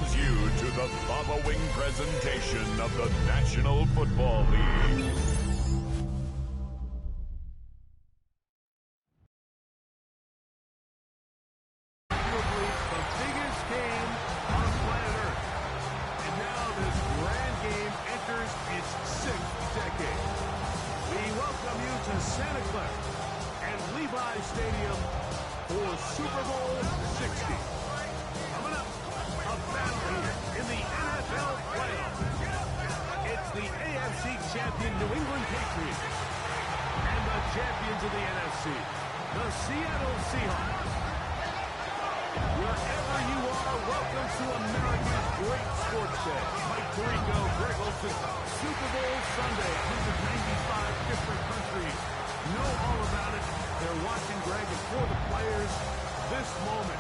welcomes you to the following presentation of the National Football League. Arguably the biggest game on planet Earth. And now this grand game enters its 6th decade. We welcome you to Santa Clara and Levi Stadium for Super Bowl 60. Coming up, a battle here in the NFL playoffs. It's the AFC champion New England Patriots and the champions of the NFC, the Seattle Seahawks. Wherever you are, welcome to America's great sports day. Mike Tirico, Greg Olson, Super Bowl Sunday, 195 different countries know all about it. They're watching Greg, and for the players, this moment.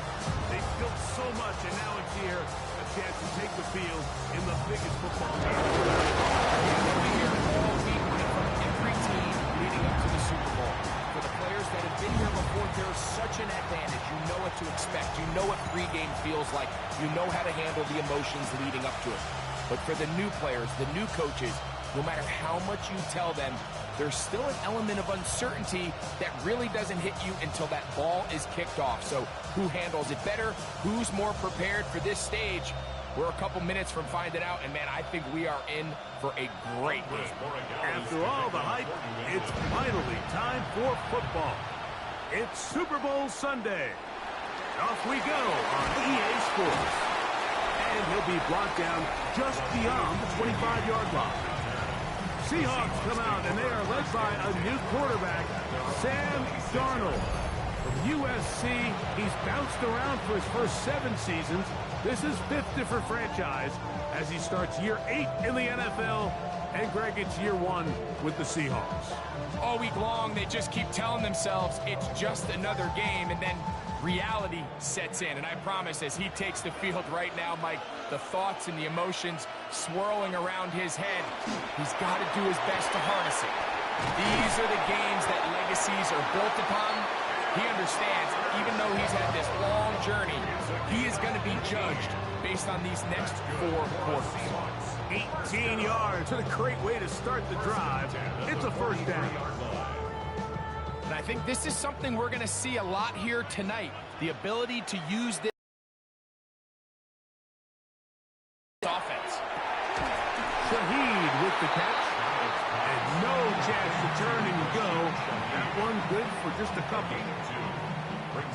They've built so much, and now it's here, a chance to take the field in the biggest football game. We're going to hear all week from every team leading up to the Super Bowl. For the players that have been here before, there's such an advantage. You know what to expect. You know what pregame feels like. You know how to handle the emotions leading up to it. But for the new players, the new coaches, no matter how much you tell them, there's still an element of uncertainty that really doesn't hit you until that ball is kicked off. So who handles it better? Who's more prepared for this stage? We're a couple minutes from finding out, and man, I think we are in for a great game. After all the hype, it's finally time for football. It's Super Bowl Sunday. Off we go on EA Sports. And he'll be brought down just beyond the 25-yard line. Seahawks come out, and they are led by a new quarterback, Sam Darnold. From USC, he's bounced around for his first 7 seasons. This is 5th different franchise as he starts year 8 in the NFL. And Greg, it's year 1 with the Seahawks. All week long, they just keep telling themselves it's just another game, and then reality sets in. And I promise, as he takes the field right now, Mike, the thoughts and the emotions swirling around his head, he's got to do his best to harness it. These are the games that legacies are built upon. He understands, even though he's had this long journey, he is going to be judged based on these next 4 quarters. 18 yards, and a great way to start the drive. It's a first down. And I think this is something we're going to see a lot here tonight, the ability to use this offense. Shaheed with the catch. And no chance to turn and go. That one good for just a couple.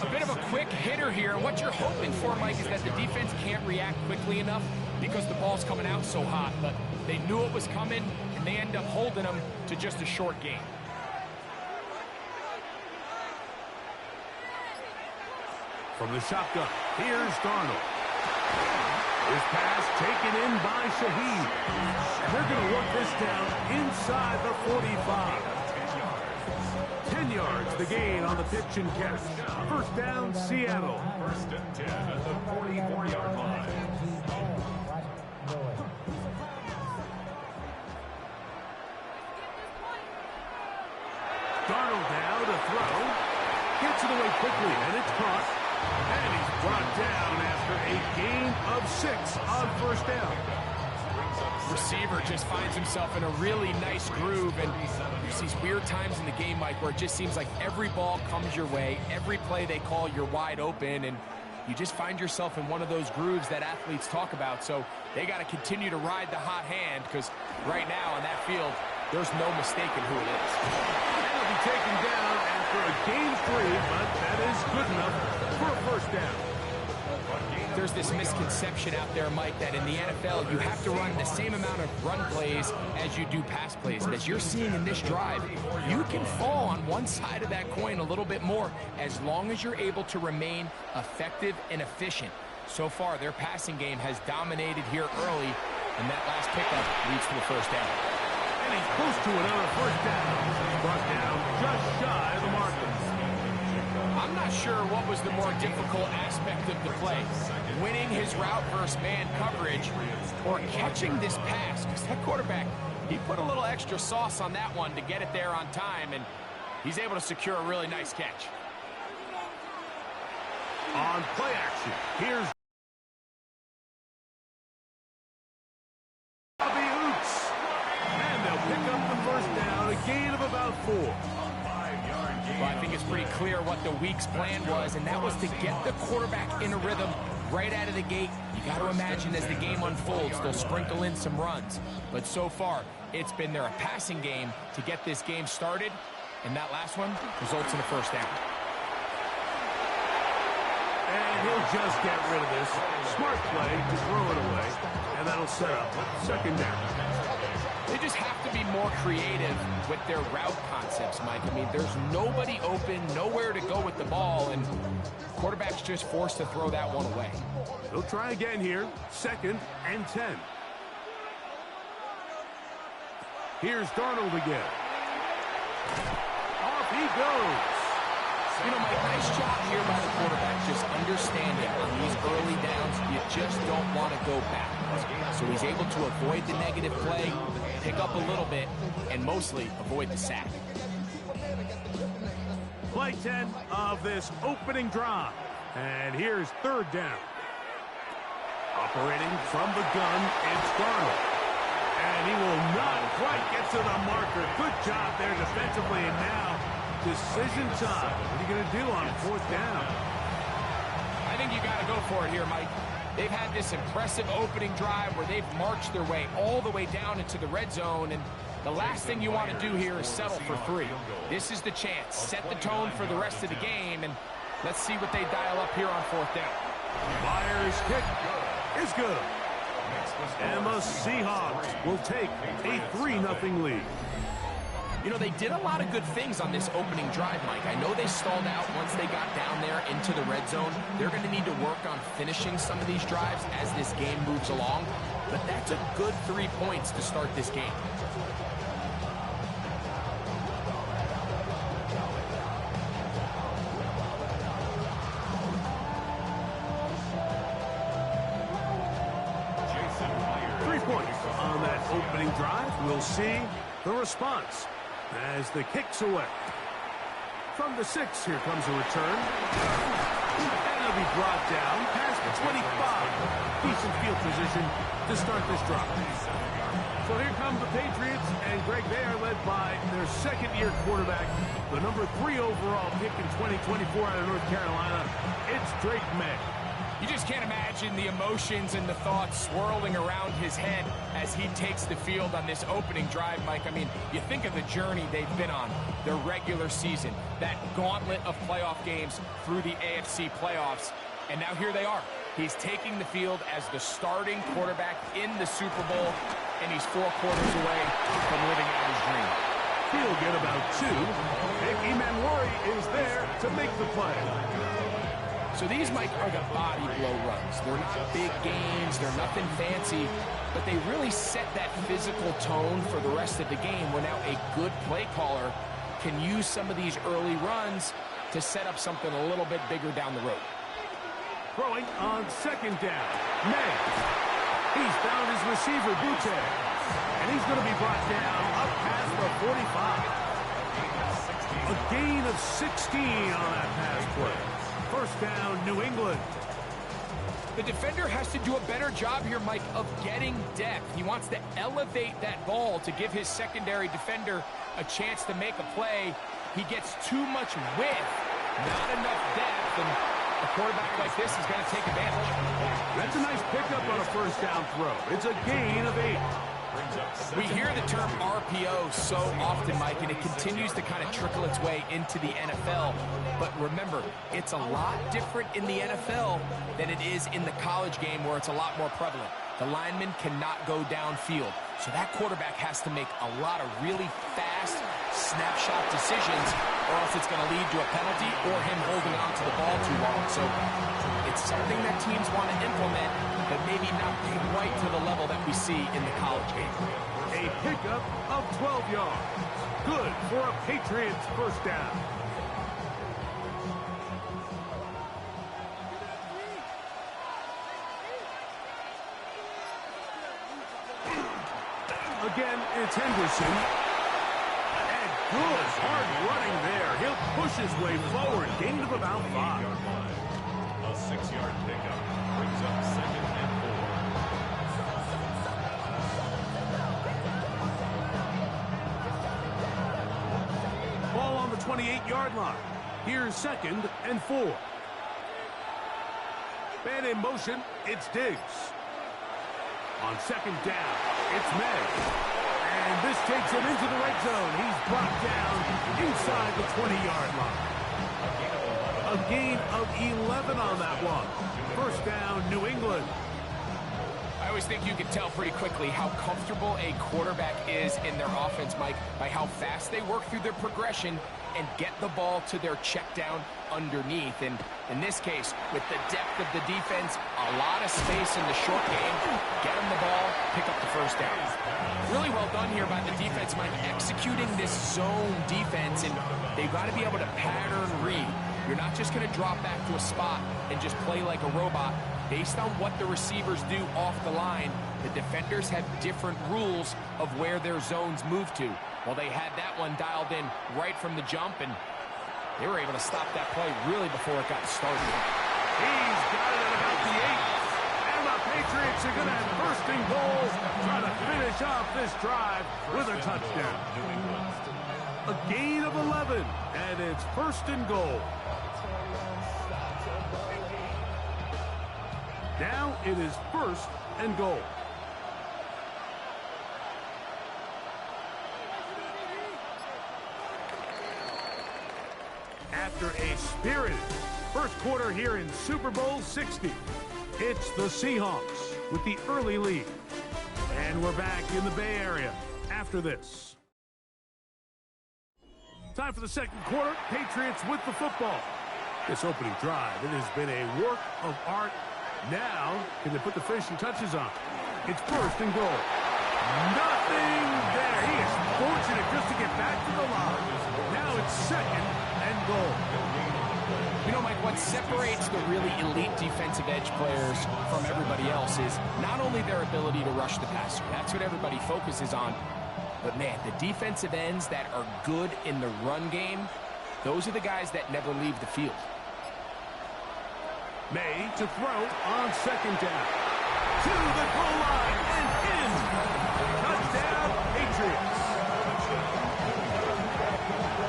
A bit of a quick hitter here. What you're hoping for, Mike, is that the defense can't react quickly enough because the ball's coming out so hot. But they knew it was coming, and they end up holding them to just a short gain. From the shotgun, here's Darnold. His pass taken in by Shaheed. And they're going to work this down inside the 45. 10 yards the gain on the pitch and catch. First down, Seattle. First and 10 at the 44-yard line. Darnold now to throw. Gets it away quickly, and it's caught. And he's brought down after a gain of 6 on first down. Receiver just finds himself in a really nice groove, and there's these weird times in the game, Mike, where it just seems like every ball comes your way, every play they call, you're wide open, and you just find yourself in one of those grooves that athletes talk about. So they got to continue to ride the hot hand, because right now on that field, there's no mistaking who it is. And he'll be taken down after a gain 3, but that is good enough for a first down. There's this misconception out there, Mike, that in the NFL you have to run the same amount of run plays as you do pass plays. And as you're seeing in this drive, you can fall on one side of that coin a little bit more as long as you're able to remain effective and efficient. So far, their passing game has dominated here early, and that last pickup leads to the first down. And he's close to another first down. He's brought down just shy of the marker. I'm not sure what was the more difficult aspect of the play, winning his route versus man coverage or catching this pass, because that quarterback, he put a little extra sauce on that one to get it there on time, and he's able to secure a really nice catch. On play action, here's 4. Well, I think it's pretty clear what the week's plan was, and that was to get the quarterback in a rhythm right out of the gate. You got to imagine as the game unfolds, they'll sprinkle in some runs. But so far, it's been their passing game to get this game started, and that last one results in a first down. And he'll just get rid of this. Smart play to throw it away, and that'll set up second down. They just have to be more creative with their route concepts, Mike. I mean, there's nobody open, nowhere to go with the ball, and quarterback's just forced to throw that one away. He'll try again here, 2nd and 10. Here's Darnold again. Off he goes. You know, Mike, nice job here by the quarterback, just understanding on these early downs, you just don't want to go backwards. So he's able to avoid the negative play, pick up a little bit, and mostly avoid the sack. Play 10 of this opening drive. And here's 3rd down. Operating from the gun, it's Darnold. And he will not quite get to the marker. Good job there defensively, and now decision time. What are you going to do on 4th down? I think you got to go for it here, Mike. They've had this impressive opening drive where they've marched their way all the way down into the red zone, and the last thing you want to do here is settle for 3. This is the chance. Set the tone for the rest of the game, and let's see what they dial up here on 4th down. Myers' kick is good. And the Seahawks will take a 3-0 lead. You know, they did a lot of good things on this opening drive, Mike. I know they stalled out once they got down there into the red zone. They're going to need to work on finishing some of these drives as this game moves along. But that's a good 3 points to start this game. On that opening drive, we'll see the response as the kick's away. From the 6, here comes a return. And it'll be brought down past the 25. Decent field position to start this drive. So here come the Patriots, and Greg, they are led by their 2nd-year quarterback, the number 3 overall pick in 2024 out of North Carolina. It's Drake May. You just can't imagine the emotions and the thoughts swirling around his head as he takes the field on this opening drive, Mike. I mean, you think of the journey they've been on, their regular season, that gauntlet of playoff games through the AFC playoffs, and now here they are. He's taking the field as the starting quarterback in the Super Bowl, and he's 4 quarters away from living out his dream. He'll get about 2. Mickey Manwari is there to make the play. So these, Mike, are the body blow runs. They're not big gains, they're nothing fancy, but they really set that physical tone for the rest of the game where now a good play caller can use some of these early runs to set up something a little bit bigger down the road. Throwing on 2nd down. May. He's found his receiver, Butte. And he's going to be brought down up past the 45. A gain of 16 on that pass play. First down, New England. The defender has to do a better job here, Mike, of getting depth. He wants to elevate that ball to give his secondary defender a chance to make a play. He gets too much width, not enough depth, and a quarterback like this is going to take advantage. That's a nice pickup on a first down throw. It's a gain of 8. We hear the term RPO so often, Mike, and it continues to kind of trickle its way into the NFL. But remember, it's a lot different in the NFL than it is in the college game where it's a lot more prevalent. The lineman cannot go downfield. So that quarterback has to make a lot of really fast snapshot decisions, or else it's going to lead to a penalty or him holding on to the ball too long. So it's something that teams want to implement, but maybe not quite to the level that we see in the college game. A pickup of 12 yards. Good for a Patriots first down. Again, it's Henderson. And good hard running there. He'll push his way forward. Gain of about 5. A 6-yard pickup brings up 2nd and 4. 28-yard line. Here's 2nd and 4. Man in motion, it's Diggs. On 2nd down, it's May. And this takes him into the red zone. He's brought down inside the 20-yard line. A gain of 11 on that one. First down, New England. I always think you can tell pretty quickly how comfortable a quarterback is in their offense, Mike, by how fast they work through their progression and get the ball to their check down underneath. And in this case, with the depth of the defense, a lot of space in the short game, get them the ball, pick up the first down. Really well done here by the defense, Mike, executing this zone defense, and they've got to be able to pattern read. You're not just going to drop back to a spot and just play like a robot. Based on what the receivers do off the line, the defenders have different rules of where their zones move to. Well, they had that one dialed in right from the jump, and they were able to stop that play really before it got started. He's got it at about the 8. And the Patriots are going to have first and goal, trying to finish off this drive with a touchdown. A gain of 11, and it's first and goal. Now it is first and goal. After a spirited first quarter here in Super Bowl 60, it's the Seahawks with the early lead. And we're back in the Bay Area after this. Time for the second quarter. Patriots with the football. This opening drive, it has been a work of art. Now, can they put the finishing touches on? It's first and goal. Nothing there. He is fortunate just to get back to the line. Now it's second and goal. You know, Mike, what separates the really elite defensive edge players from everybody else is not only their ability to rush the passer. That's what everybody focuses on. But, man, the defensive ends that are good in the run game, those are the guys that never leave the field. May to throw on 2nd down. To the goal line and in. Touchdown, Patriots.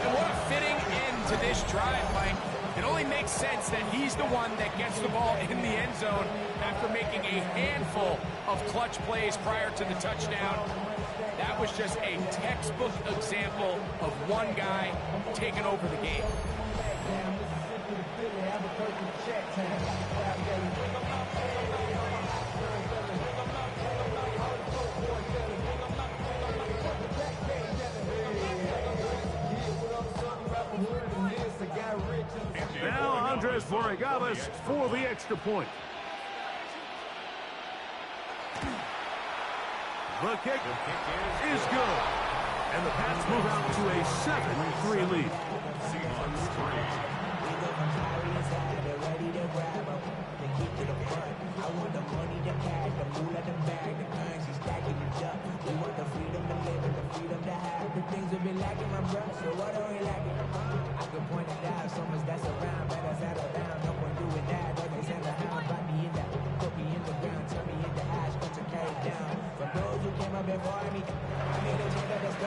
And what a fitting end to this drive, Mike. It only makes sense that he's the one that gets the ball in the end zone after making a handful of clutch plays prior to the touchdown. That was just a textbook example of one guy taking over the game. Now Andres Borregales for the extra point. The kick is good. And the Pats move out to a 7-3 lead.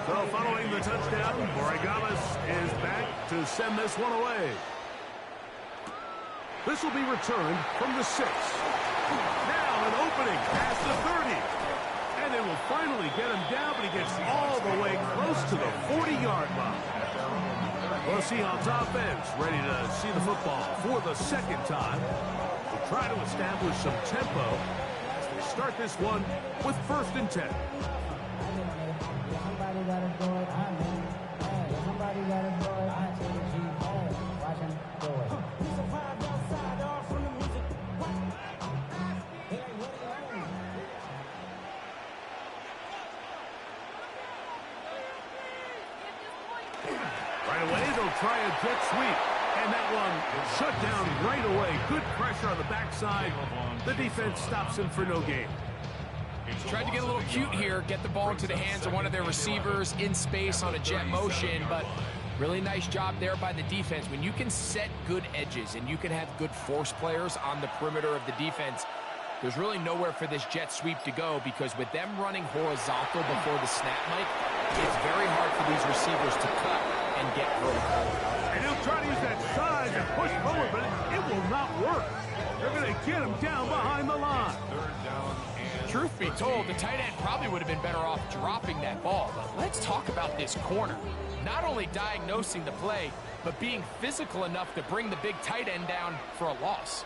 So following the touchdown, Borregales is back to send this one away. This will be returned from the 6. Now an opening past the 30. And it will finally get him down, but he gets all the way close to the 40-yard line. Well, Seahawks offense ready to see the football for the second time. They try to establish some tempo as they start this one with 1st and 10. Right away, they'll try a jet sweep. And that one shut down right away. Good pressure on the backside. The defense stops him for no gain. Tried to get a little cute here, get the ball into the hands of one of their receivers in space on a jet motion, but really nice job there by the defense. When you can set good edges and you can have good force players on the perimeter of the defense, there's really nowhere for this jet sweep to go, because with them running horizontal before the snap, Mike, it's very hard for these receivers to cut and get vertical. And he'll try to use that size and push forward, but it will not work. They're going to get him down behind the line. Truth be told, the tight end probably would have been better off dropping that ball. But let's talk about this corner. Not only diagnosing the play, but being physical enough to bring the big tight end down for a loss.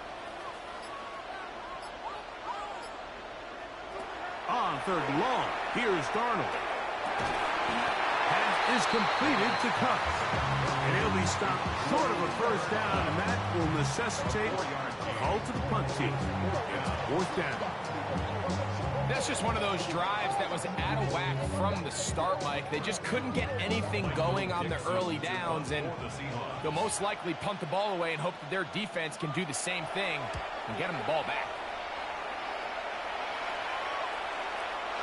On 3rd and long, here's Darnold. Pass is completed to Cup. And he'll be stopped short of a first down, and that will necessitate a call to the punt team. 4th down. That's just one of those drives that was out of whack from the start, Mike. They just couldn't get anything going on the early downs, and they'll most likely punt the ball away and hope that their defense can do the same thing and get them the ball back.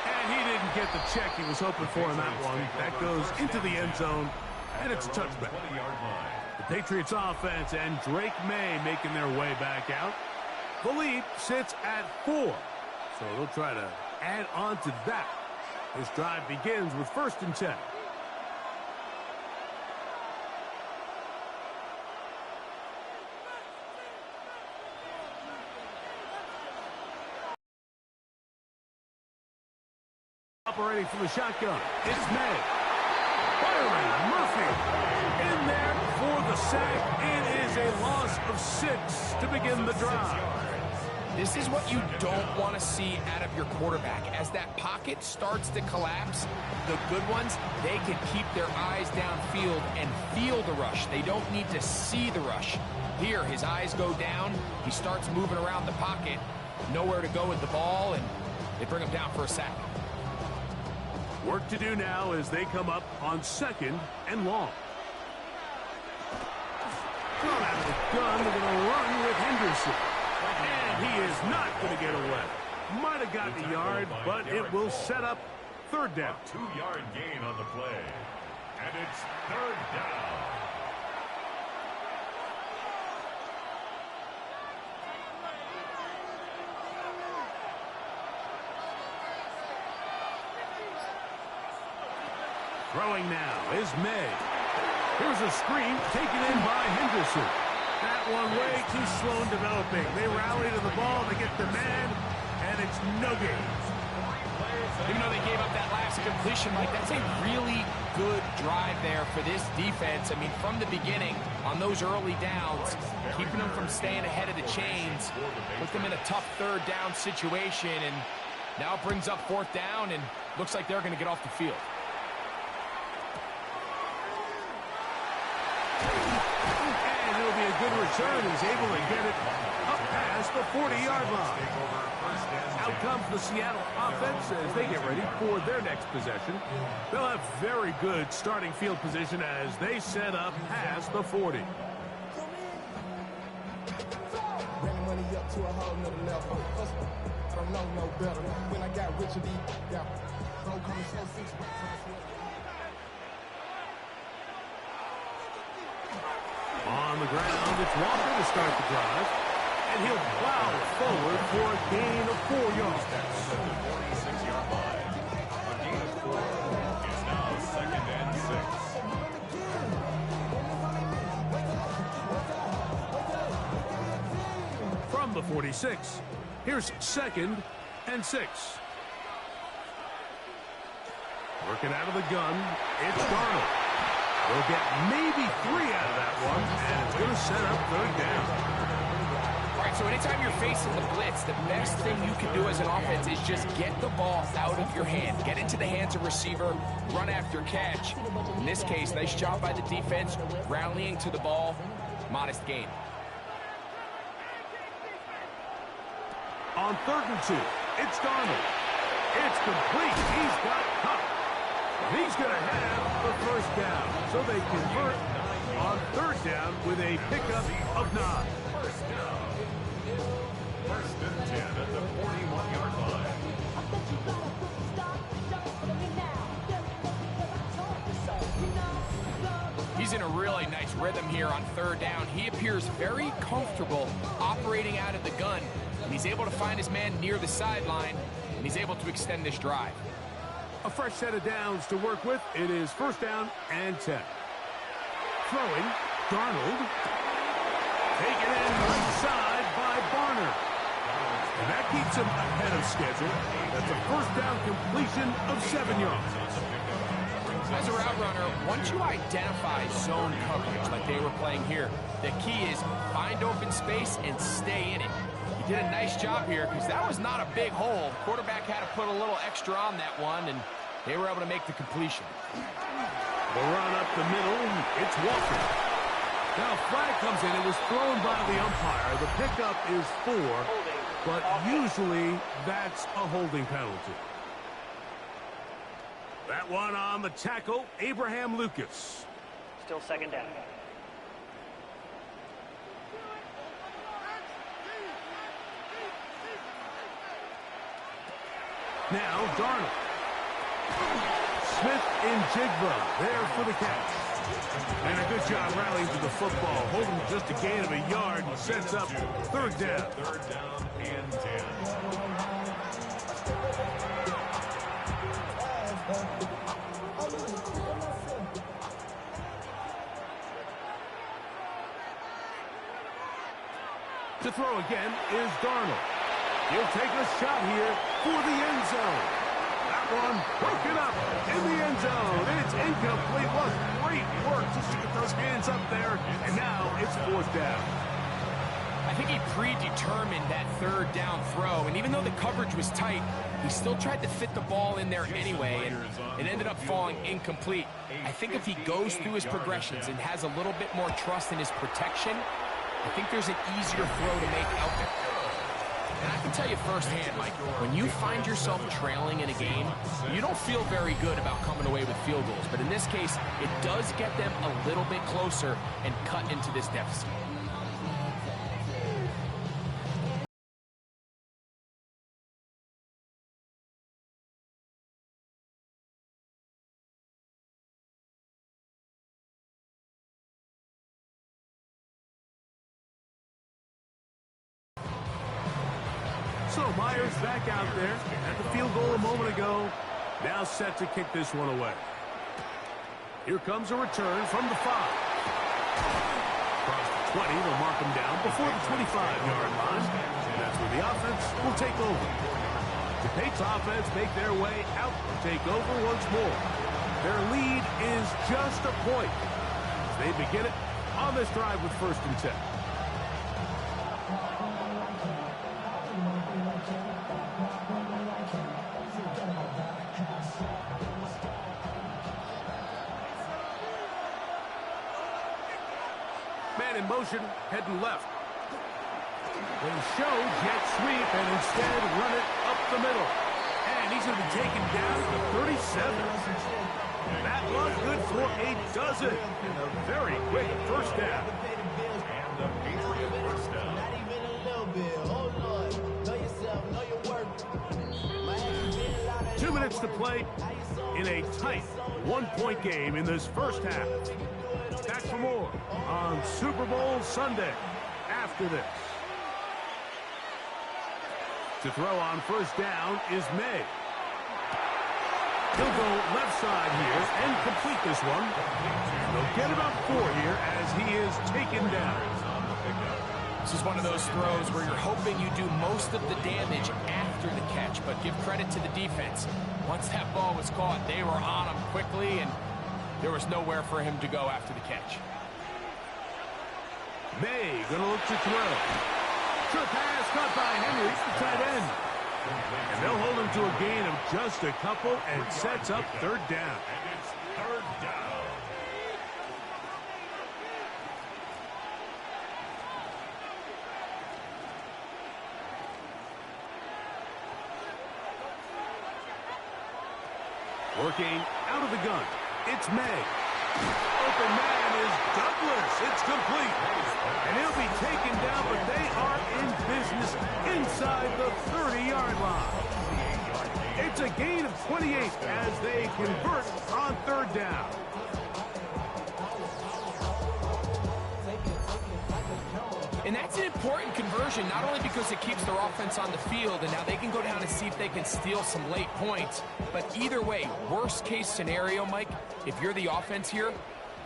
And he didn't get the check he was hoping for in that one. That goes into the end zone, and it's a touchback. The Patriots offense and Drake May making their way back out. The lead sits at 4. So they'll try to add on to that. This drive begins with 1st and 10. Operating from the shotgun, it's May. Firing, Murphy in there for the sack. It is a loss of 6 to begin the drive. This is what you don't want to see out of your quarterback. As that pocket starts to collapse, the good ones, they can keep their eyes downfield and feel the rush. They don't need to see the rush. Here, his eyes go down. He starts moving around the pocket. Nowhere to go with the ball, and they bring him down for a sack. Work to do now as they come up on 2nd and long. Thrown out of the gun, they're going to run with Henderson. And he is not going to get away. Might have gotten a yard, but it will set up 3rd down. 2-yard gain on the play. And it's 3rd down. Throwing now is May. Here's a screen taken in by Henderson. That one way too slow in developing. They rally to the ball, they get the man, and it's no gain. Even though they gave up that last completion, Mike, that's a really good drive there for this defense. I mean, from the beginning, on those early downs, keeping them from staying ahead of the chains, put them in a tough 3rd down situation, and now it brings up 4th down, and looks like they're going to get off the field. Good return. He's able to get it up past the 40-yard line. Out comes the Seattle offense as they get ready for their next possession. They'll have very good starting field position as they set up past the 40. On the ground, it's Walker to start the drive. And he'll plow forward for a gain of 4 yards. At the 46-yard line. A gain of 4 is now 2nd and 6. From the 46, here's 2nd and 6. Working out of the gun, it's Darnold. They'll get maybe 3 out of that one, and it's going to set up 3rd down. All right, so anytime you're facing the blitz, the best thing you can do as an offense is just get the ball out of your hand. Get into the hands of receiver, run after catch. In this case, nice job by the defense, rallying to the ball, modest gain. On 3rd and 2, it's Darnold. It's complete. He's got Cup. He's going to have the 1st down. So they convert on 3rd down with a pickup of 9. 1st and 10 at the 41-yard line. He's in a really nice rhythm here on 3rd down. He appears very comfortable operating out of the gun, and he's able to find his man near the sideline, and he's able to extend this drive. A fresh set of downs to work with. It is 1st down and 10. Throwing, Darnold. Taken in right side by Barner. And that keeps him ahead of schedule. That's a first down completion of 7 yards. As a route runner, once you identify zone coverage like they were playing here, the key is find open space and stay in it. He did a nice job here because that was not a big hole. Quarterback had to put a little extra on that one, and they were able to make the completion. The run up the middle, it's Walker. Now a flag comes in. It was thrown by the umpire. The pickup is 4, but usually that's a holding penalty. That one on the tackle, Abraham Lucas. Still second down. Now Darnold. Smith and Jigba there for the catch. And a good job rallying to the football. Holding just a gain of a yard and sets up third down. Third down and 10. To throw again is Darnold. He'll take a shot here for the end zone. That one broken up in the end zone. It's incomplete. What great work just to get those hands up there. And now it's fourth down. I think he predetermined that third down throw, and even though the coverage was tight, he still tried to fit the ball in there anyway, and it ended up falling incomplete. I think if he goes through his progressions and has a little bit more trust in his protection, I think there's an easier throw to make out there. And I can tell you firsthand, Mike, when you find yourself trailing in a game, you don't feel very good about coming away with field goals. But in this case, it does get them a little bit closer and cut into this deficit. So Myers back out there at the field goal a moment ago. Now set to kick this one away. Here comes a return from the 5. Across the 20, they'll mark him down before the 25-yard line. And that's where the offense will take over. The Patriots offense make their way out and take over once more. Their lead is just a point as they begin it on this drive with 1st and 10. Man in motion, heading left. They show jet sweep and instead run it up the middle. And he's going to be taken down to the 37. That was good for a dozen. And a very quick first down. And the Patriot first down. 2 minutes to play in a tight one-point game in this first half. Back for more on Super Bowl Sunday after this. To throw on first down is May. He'll go left side here and complete this one. And they'll get about 4 here as he is taken down. This is one of those throws where you're hoping you do most of the damage after the catch, but give credit to the defense. Once that ball was caught, they were on him quickly, and there was nowhere for him to go after the catch. May gonna look to throw. Short pass caught by Henry, the tight end. And they'll hold him to a gain of just a couple and sets up third down. And it's third down. Working out of the gun. It's May. Open man is Douglas. It's complete. And he'll be taken down, but they are in business inside the 30-yard line. It's a gain of 28 as they convert on third down. And that's an important conversion, not only because it keeps their offense on the field, and now they can go down and see if they can steal some late points, but either way, worst case scenario, Mike, if you're the offense here,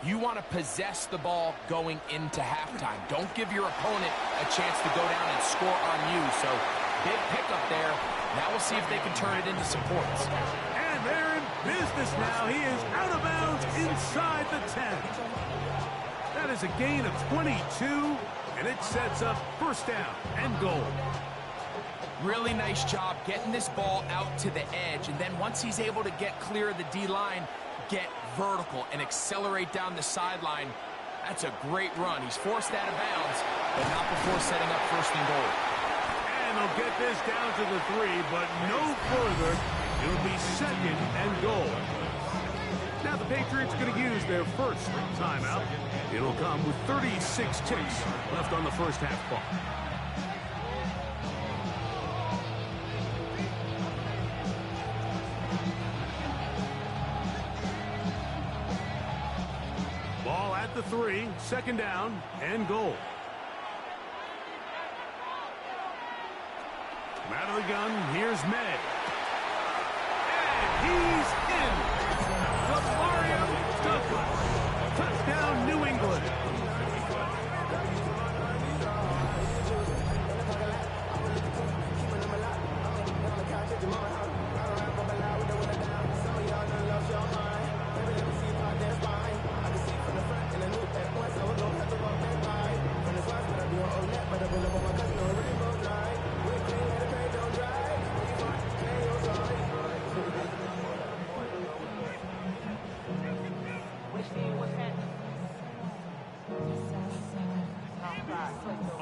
You want to possess the ball going into halftime. Don't give your opponent a chance to go down and score on you. So, big pickup there. Now we'll see if they can turn it into some points. And they're in business now. He is out of bounds inside the 10. That is a gain of 22, and it sets up first down and goal. Really nice job getting this ball out to the edge, and then once he's able to get clear of the D-line, get vertical and accelerate down the sideline. That's a great run. He's forced out of bounds, but not before setting up first and goal. And they'll get this down to the 3, but no further. It'll be second and goal. Now the Patriots going to use their first timeout. It'll come with 36 ticks left on the first half clock. Ball at the 3, second down and goal. Out of the gun, here's May. And he's in. Mario Douglas. Touchdown, New England.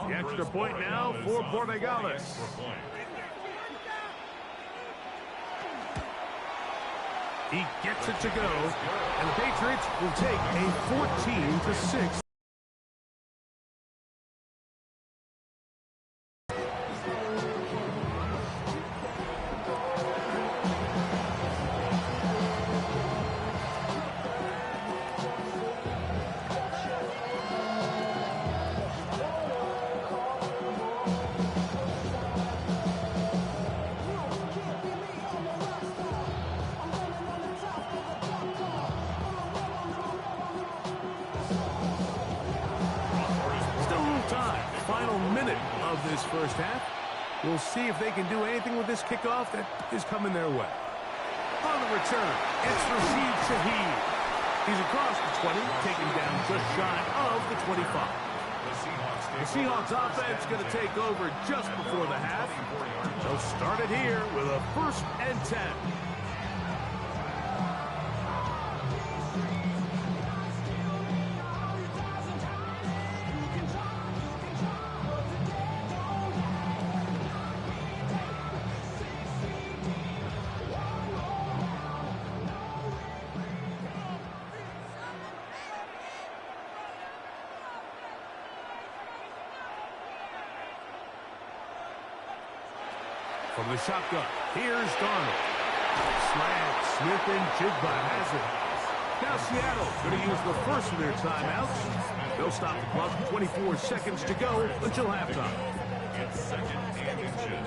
The extra point now for Borregales. He gets it to go, and the Patriots will take a 14-6. This first half. We'll see if they can do anything with this kickoff that is coming their way. On the return, it's Rashid Shaheed. He's across the 20, taken down just shy of the 25. The Seahawks offense going to take over just before the half. They'll start it here with a 1st and 10. From the shotgun, here's Darnold. Slant, Smith and Jigba has it. Now Seattle going to use the first of their timeouts. They'll stop the clock, 24 seconds to go until halftime. It's second and inches.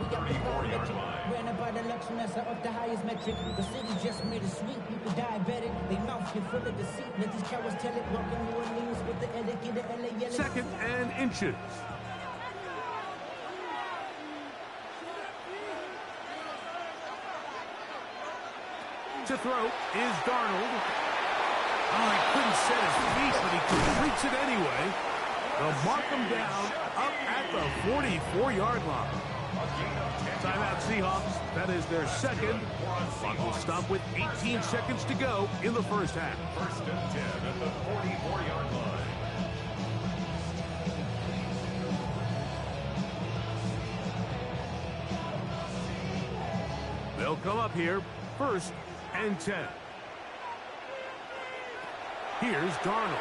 34-yard line. Ran about the luxuriness of the highest metric. The city just made a sweep. People diabetic. They mouth get full of deceit. Let these cowards tell it. Walking New Orleans with the etiquette, the LA yellow. Second and inches. To throw is Darnold. Oh, he couldn't set his feet, but he couldn't reach it anyway. They'll mark him down up at the 44-yard line. Timeout Seahawks. That is their second. Clock will stop with 18 seconds to go in the first half. 1st and 10 at the 44-yard line. They'll come up here 1st and 10. Here's Darnold.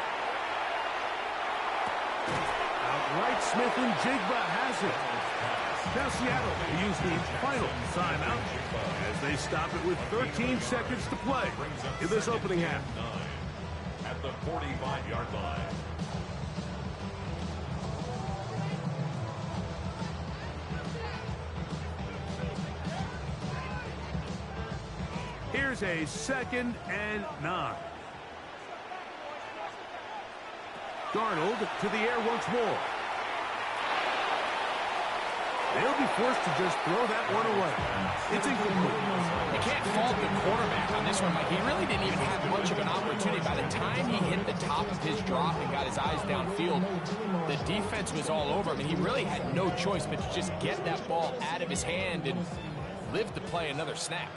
Outright Smith and Jigba has it. Now Seattle will use the final timeout as they stop it with 13 seconds to play in this opening half. At the 45-yard line. Here's a 2nd and 9. Darnold to the air once more. They'll be forced to just throw that one away. It's incomplete. You can't fault the quarterback on this one, Mike. He really didn't even have much of an opportunity. By the time he hit the top of his drop and got his eyes downfield, the defense was all over him, and he really had no choice but to just get that ball out of his hand and live to play another snap.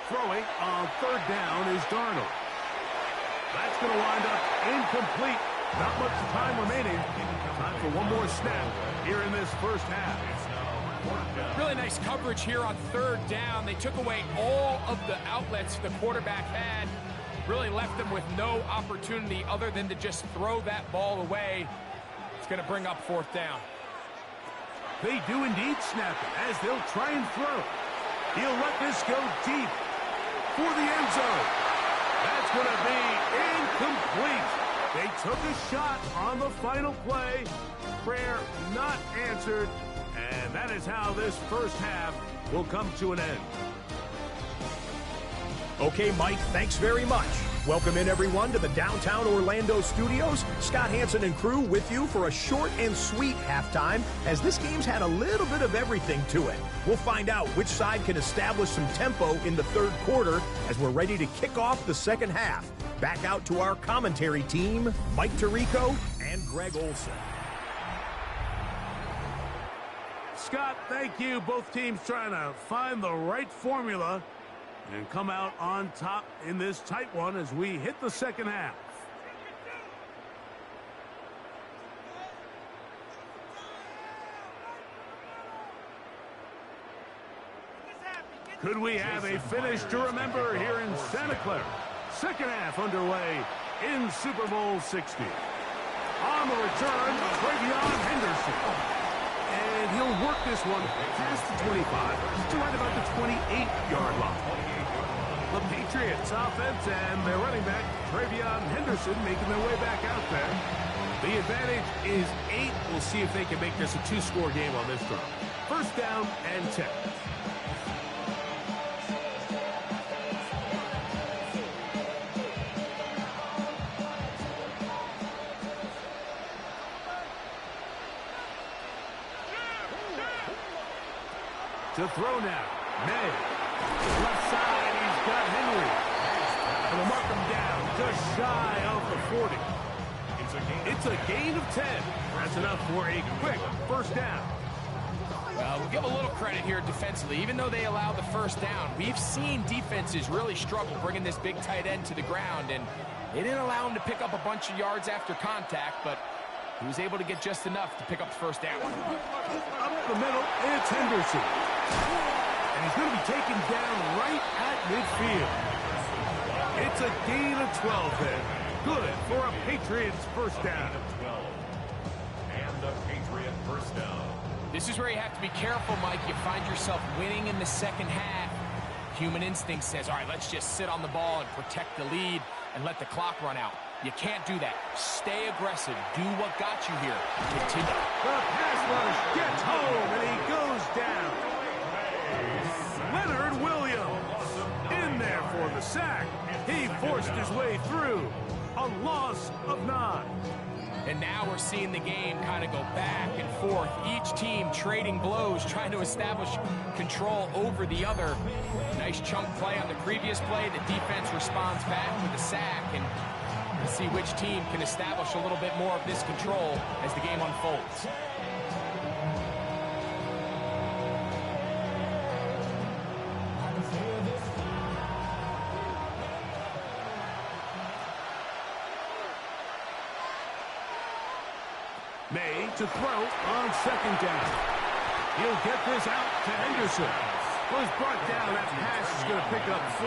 Throwing on third down is Darnold. That's going to wind up incomplete. Not much time remaining. Time for one more snap here in this first half. Really nice coverage here on third down. They took away all of the outlets the quarterback had. Really left them with no opportunity other than to just throw that ball away. It's going to bring up fourth down. They do indeed snap it as they'll try and throw. He'll let this go deep for the end zone. That's going to be incomplete. They took a shot on the final play. Prayer not answered. And that is how this first half will come to an end. Okay, Mike, thanks very much. Welcome in, everyone, to the downtown Orlando studios. Scott Hansen and crew with you for a short and sweet halftime, as this game's had a little bit of everything to it. We'll find out which side can establish some tempo in the third quarter as we're ready to kick off the second half. Back out to our commentary team, Mike Tirico and Greg Olson. Scott, thank you. Both teams trying to find the right formula and come out on top in this tight one as we hit the second half. Could we have a finish to remember here in Santa Clara? Second half underway in Super Bowl 60. On the return, Gridiron Henderson. And he'll work this one past the 25 to right about the 28-yard line. The Patriots offense and their running back, Travion Henderson, making their way back out there. The advantage is 8. We'll see if they can make this a 2-score game on this drive. First down and 10. To throw now, May. Left side, he's got Henry. It'll mark him down just shy of the 40. It's a gain of 10. That's enough for a quick first down. We'll give a little credit here defensively. Even though they allowed the first down, we've seen defenses really struggle bringing this big tight end to the ground, and they didn't allow him to pick up a bunch of yards after contact, but he was able to get just enough to pick up the first down. Up the middle, it's Henderson. And he's going to be taken down right at midfield. It's a gain of 12 there. Good for a Patriots first down. And a Patriot first down. This is where you have to be careful, Mike. You find yourself winning in the second half. Human instinct says, all right, let's just sit on the ball and protect the lead and let the clock run out. You can't do that. Stay aggressive. Do what got you here. Continue. The pass rush gets home, and he goes down. Leonard Williams in there for the sack. He forced his way through. A loss of 9. And now we're seeing the game kind of go back and forth. Each team trading blows, trying to establish control over the other. Nice chunk play on the previous play. The defense responds back with a sack, and we'll see which team can establish a little bit more of this control as the game unfolds. May to throw on second down. He'll get this out to Henderson. Was brought down. That pass is going to pick up 4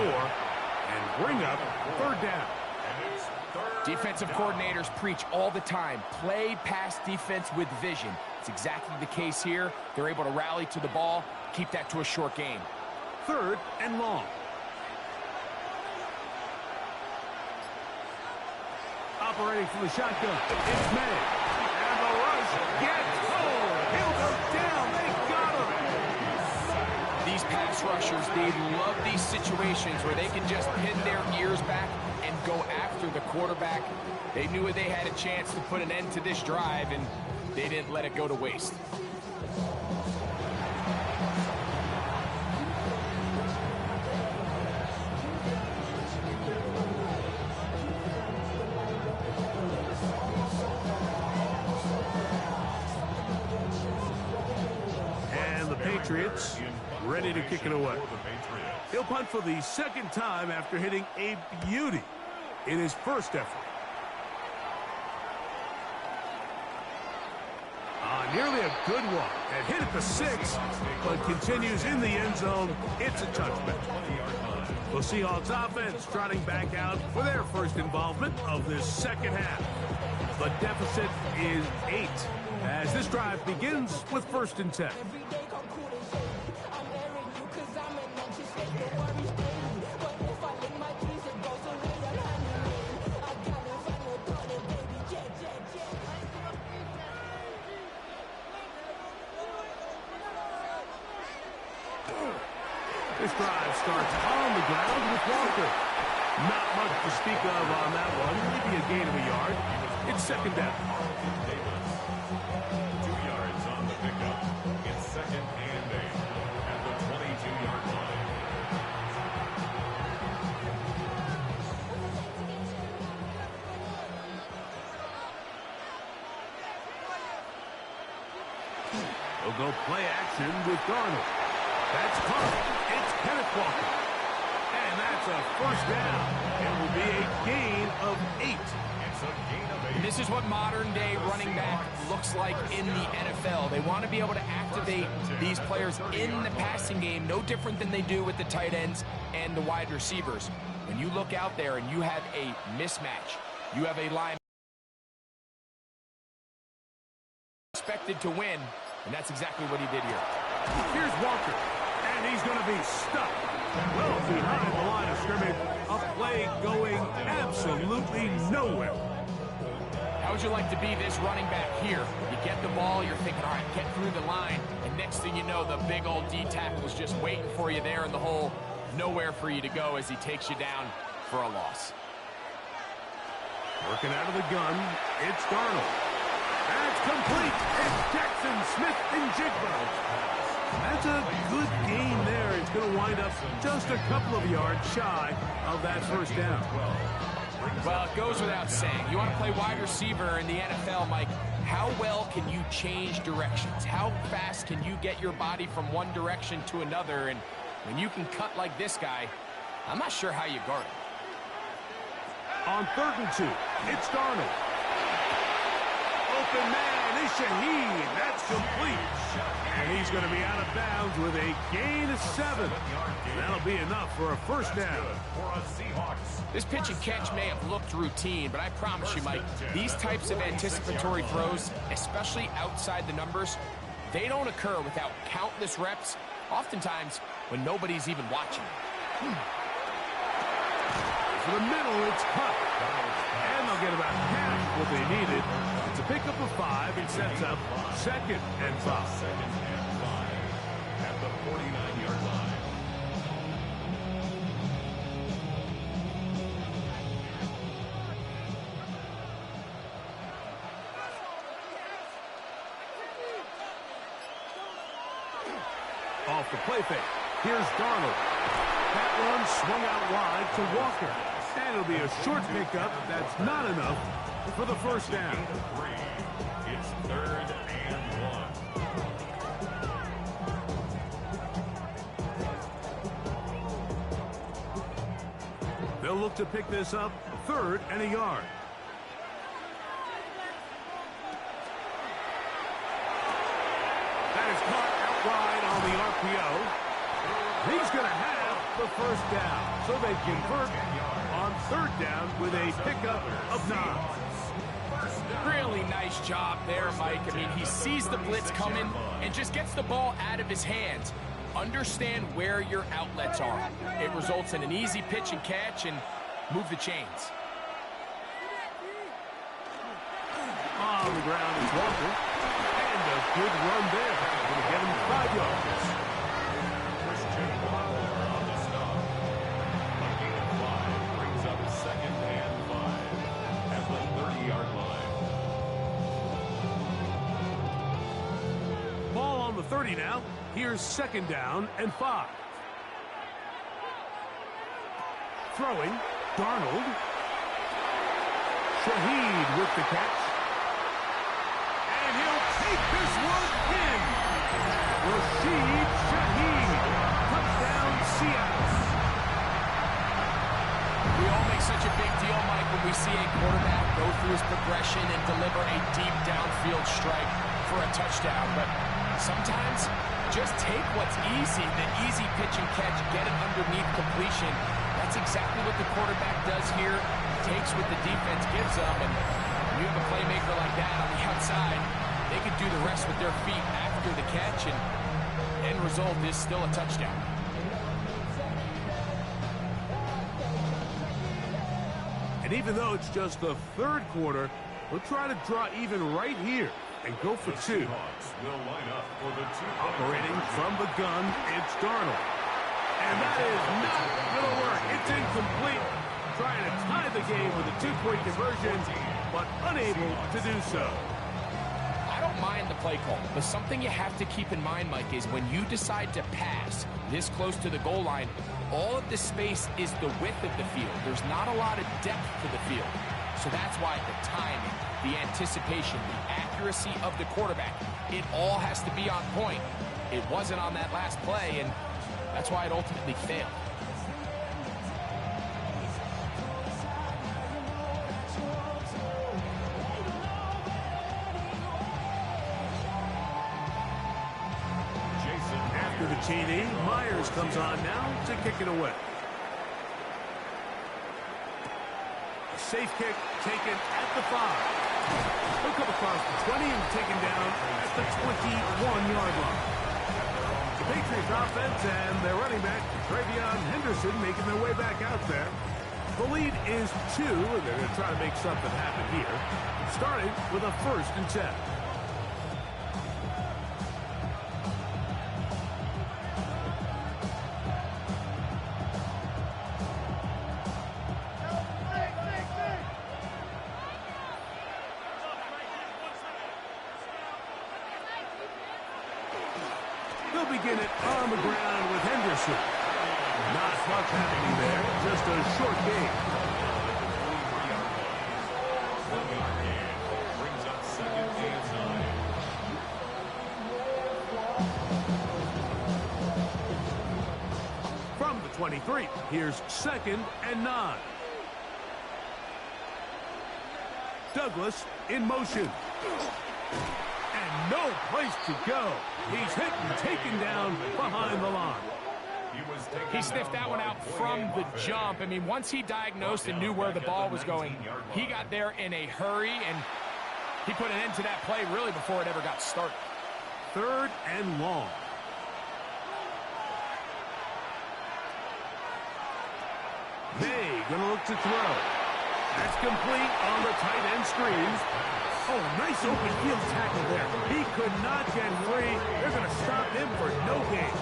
and bring up third down. Defensive coordinators preach all the time. Play pass defense with vision. It's exactly the case here. They're able to rally to the ball, keep that to a short game. Third and long. Operating from the shotgun, it's May. And the rush gets home. He'll go down. They got him. These pass pass rushers, they love these situations where they can just pin their ears back and go after the quarterback. They knew they had a chance to put an end to this drive, and they didn't let it go to waste. And the Patriots ready to kick it away. He'll punt for the second time after hitting a beauty in his first effort. Nearly a good one. And hit at the 6, but continues in the end zone. It's a touchback. The Seahawks offense trotting back out for their first involvement of this second half. The deficit is 8 as this drive begins with 1st and 10. This drive starts on the ground with Walker. Not much to speak of on that one. Maybe a gain of a yard. It's 2nd down. 2 yards on the pickup. It's 2nd and 8 at the 22-yard line. They'll go play action with Darnold. That's caught. It's Kenneth Walker. And that's a 1st down. It will be a gain of 8. It's a gain of 8. This is what modern-day running back looks like in the NFL. They want to be able to activate these players in the passing game, no different than they do with the tight ends and the wide receivers. When you look out there and you have a mismatch, you have a line expected to win, and that's exactly what he did here. Here's Walker, and he's going to be stuck well behind the line of scrimmage. A play going absolutely nowhere. How would you like to be this running back here? You get the ball, you're thinking, all right, get through the line, and next thing you know, the big old D tackle's just waiting for you there in the hole. Nowhere for you to go as he takes you down for a loss. Working out of the gun, it's Darnold. That's complete. It's Jackson Smith and Jigba. That's a good gain there. It's going to wind up just a couple of yards shy of that 1st down. Well, it goes without saying. You want to play wide receiver in the NFL, Mike. How well can you change directions? How fast can you get your body from one direction to another? And when you can cut like this guy, I'm not sure how you guard him. On 3rd and 2, it's Darnold. Open man is Shaheen. That's complete. And he's going to be out of bounds with a gain of 7. That'll be enough for a 1st down. This pitch and catch may have looked routine, but I promise you, Mike, these types of anticipatory throws, especially outside the numbers, they don't occur without countless reps, oftentimes when nobody's even watching. For the middle, it's cut. And they'll get about half what they needed. It's a pickup of 5 and sets up 2nd and 5. 2nd and 5 at the 49-yard line. Off the play fake. Here's Darnold. That one swung out wide to Walker. And it'll be a short pickup. That's not enough for the 1st down. It's 3rd and 1. They'll look to pick this up 3rd and a yard. That is caught out wide on the RPO. He's going to have the 1st down. So they convert on 3rd down with a pickup of 9. Really nice job there, Mike. I mean, he sees the blitz coming and just gets the ball out of his hands. Understand where your outlets are. It results in an easy pitch and catch and move the chains. On the ground is Walker. And a good run there. Going to get him 5 yards. the 30 now. Here's 2nd down and 5. Throwing, Darnold. Shaheed with the catch. And he'll take this one in. Rashid Shaheed. Touchdown, Seahawks. We all make such a big deal, Mike, when we see a quarterback go through his progression and deliver a deep downfield strike for a touchdown. But sometimes just take what's easy, the easy pitch and catch, get it underneath completion. That's exactly what the quarterback does here. Takes what the defense gives them, and when you have a playmaker like that on the outside, they could do the rest with their feet after the catch, and end result is still a touchdown. And even though it's just the 3rd quarter, we'll try to draw even right here and go for 2. Will line up for the Operating from the gun, it's Darnold. And that is not going to work. It's incomplete. Trying to tie the game with a 2-point conversion, but unable to do so. I don't mind the play call, but something you have to keep in mind, Mike, is when you decide to pass this close to the goal line, all of the space is the width of the field. There's not a lot of depth to the field. So that's why the timing, the anticipation, the accuracy of the quarterback, it all has to be on point. It wasn't on that last play, and that's why it ultimately failed. After the TD, Myers comes on now to kick it away. A safe kick taken at the 5. He'll come across the 20 and taken down at the 21-yard line. The Patriots offense and their running back, Travion Henderson, making their way back out there. The lead is 2, and they're going to try to make something happen here. Starting with a 1st and 10. They'll begin it on the ground with Henderson. Not much happening there, just a short game. brings up 2nd and 9. From the 23, here's 2nd and 9. Douglas in motion. And no place to go. He's hit and taken down behind the line. He sniffed that one out from the jump. I mean, once he diagnosed and knew where the ball was going, he got there in a hurry, and he put an end to that play really before it ever got started. 3rd and long. May gonna look to throw. That's complete on the tight end screen. Oh, nice open field tackle there. He could not get free. They're going to stop him for no gain.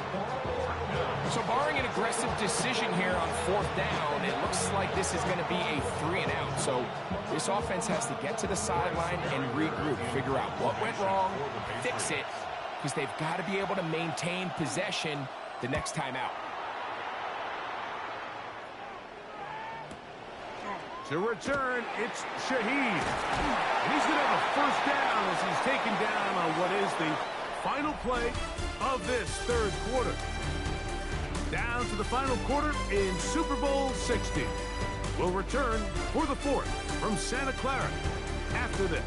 So barring an aggressive decision here on 4th down, it looks like this is going to be a 3-and-out. So this offense has to get to the sideline and regroup, figure out what went wrong, fix it, because they've got to be able to maintain possession the next time out. To return, it's Shaheed. And he's going to have a 1st down as he's taken down on what is the final play of this 3rd quarter. Down to the final quarter in Super Bowl 60. We'll return for the 4th from Santa Clara after this.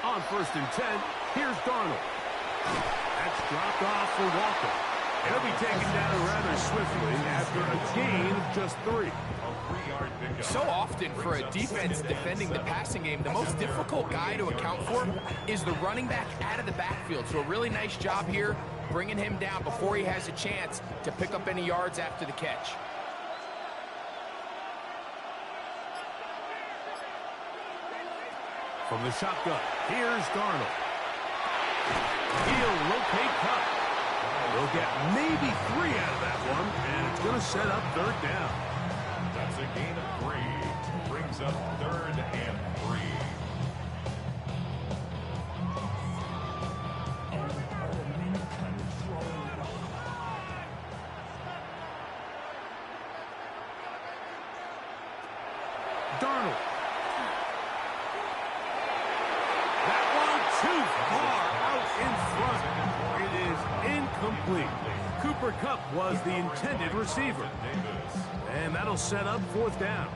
On 1st and 10, here's Darnold. That's dropped off for Walker. He'll be taken down rather swiftly after a gain of just 3. So often for a defense defending the passing game, the most difficult guy to account for is the running back out of the backfield. So a really nice job here bringing him down before he has a chance to pick up any yards after the catch. From the shotgun, here's Darnold. He'll locate Cup. They'll get maybe 3 out of that one, and it's going to set up 3rd down. That's a gain of 3. Brings up 3rd and 3. Darnold. That one too far out in front. It is incomplete. Cooper Kupp was the intended receiver. And that'll set up 4th down.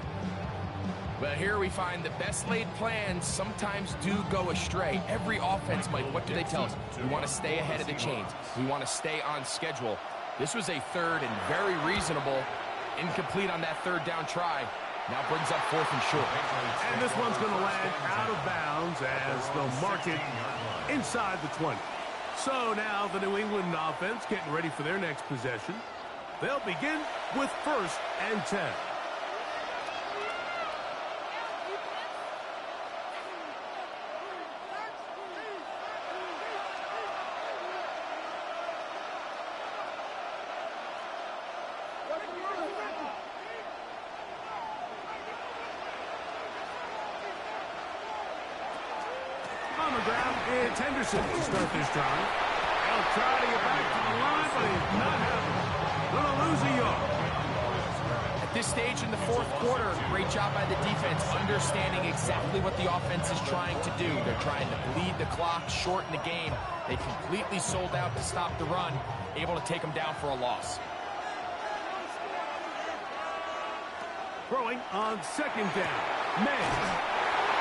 Well, here we find the best laid plans sometimes do go astray. Every offense, Mike, what do they tell us? We want to stay ahead of the chains. We want to stay on schedule. This was a 3rd and very reasonable. Incomplete on that 3rd down try. Now brings up 4th and short. And this one's going to land out of bounds as they'll mark it inside the 20. So now the New England offense getting ready for their next possession. They'll begin with 1st and 10. On the ground, it's Henderson to start this drive. They'll try to get back to the line, but he's not happening. Gonna lose a yard. At this stage in the 4th quarter, great job by the defense, understanding exactly what the offense is trying to do. They're trying to bleed the clock, shorten the game. They completely sold out to stop the run, able to take them down for a loss. Throwing on 2nd down. May.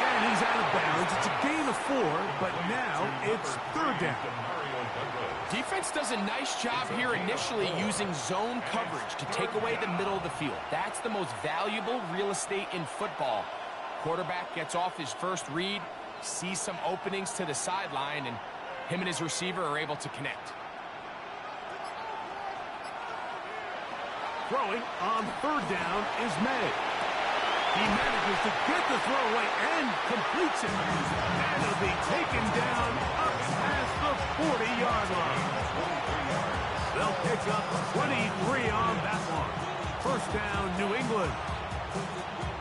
And he's out of bounds. It's a gain of 4, but now it's 3rd down. Defense does a nice job here initially using zone coverage to take away the middle of the field. That's the most valuable real estate in football. Quarterback gets off his first read, sees some openings to the sideline, and him and his receiver are able to connect. Throwing on 3rd down is May. He manages to get the throw away and completes it. And it'll be taken down up past the 40-yard line. They'll pick up 23 on that one. 1st down, New England.